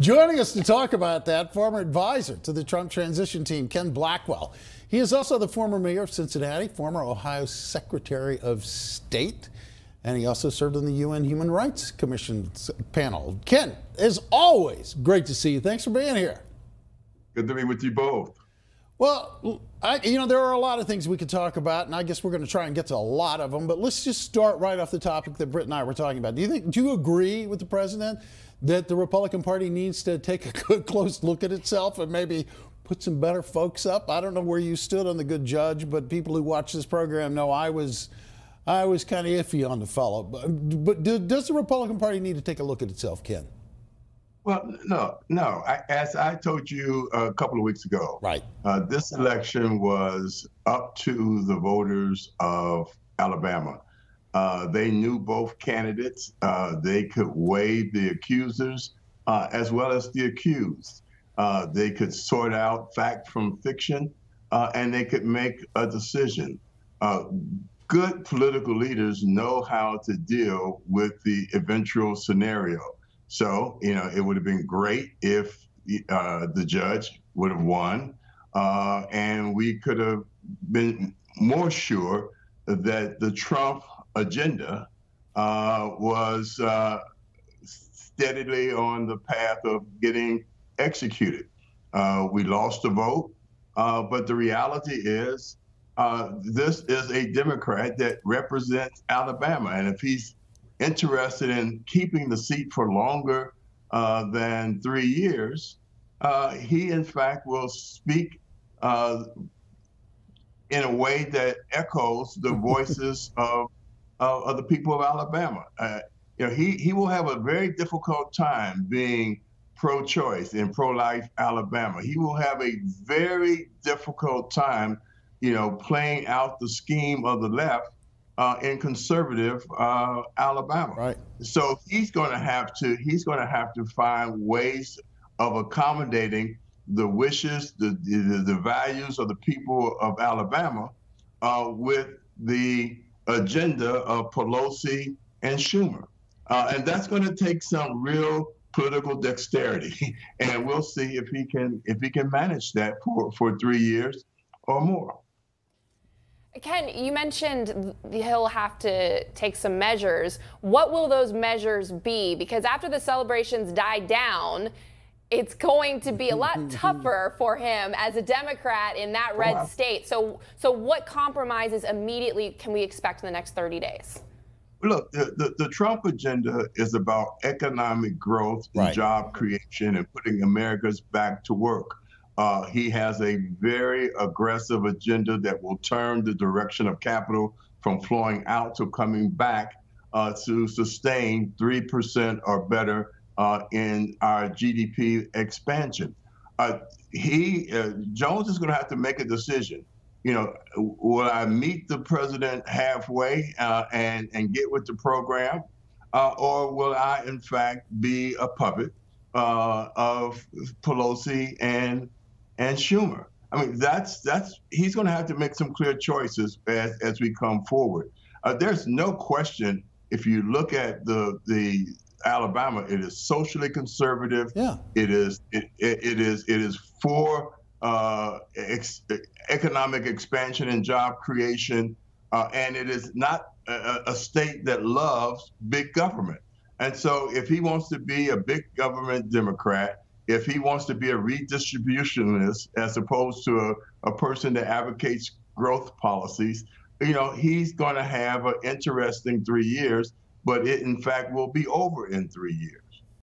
Joining us to talk about that, former advisor to the Trump transition team, Ken Blackwell. He is also the former mayor of Cincinnati, former Ohio Secretary of State, and he also served on the UN Human Rights Commission panel. Ken, as always, great to see you. Thanks for being here. Good to be with you both. Well, there are a lot of things we could talk about, and I guess we're going to try and get to a lot of them, but let's just start right off the topic that Britt and I were talking about. Do you agree with the president that the Republican Party needs to take a good, close look at itself and maybe put some better folks up? I don't know where you stood on the good judge, but people who watch this program know I was kind of iffy on the fellow. But does the Republican Party need to take a look at itself, Ken? Well, no. As I told you a couple of weeks ago, right? This election was up to the voters of Alabama. They knew both candidates. They could weigh the accusers as well as the accused. They could sort out fact from fiction, and they could make a decision. Good political leaders know how to deal with the eventual scenario. So, it would have been great if the judge would have won, and we could have been more sure that the Trump agenda was steadily on the path of getting executed. We lost the vote, but the reality is this is a Democrat that represents Alabama, and if he's interested in keeping the seat for longer than 3 years, he in fact will speak in a way that echoes the voices of the people of Alabama. He will have a very difficult time being pro-choice in pro-life Alabama. He will have a very difficult time, playing out the scheme of the left in conservative Alabama. Right. So he's going to have to find ways of accommodating the wishes, the values of the people of Alabama with the agenda of Pelosi and Schumer. And that's going to take some real political dexterity. And we'll see if he can manage that for 3 years or more. Ken, you mentioned he'll have to take some measures. What will those measures be? Because after the celebrations die down, it's going to be a lot tougher for him as a Democrat in that red state. So what compromises immediately can we expect in the next 30 days? Look, the Trump agenda is about economic growth and job creation and putting Americans back to work. He has a very aggressive agenda that will turn the direction of capital from flowing out to coming back to sustain 3% or better in our GDP expansion. Jones is going to have to make a decision. Will I meet the president halfway and get with the program, or will I, in fact, be a puppet of Pelosi and Schumer? I mean, he's going to have to make some clear choices as we come forward. There's no question. If you look at the Alabama, it is socially conservative. Yeah. It is for economic expansion and job creation, and it is not a state that loves big government. And so if he wants to be a big government Democrat, if he wants to be a redistributionist as opposed to a person that advocates growth policies, he's going to have an interesting 3 years, but it in fact will be over in 3 years.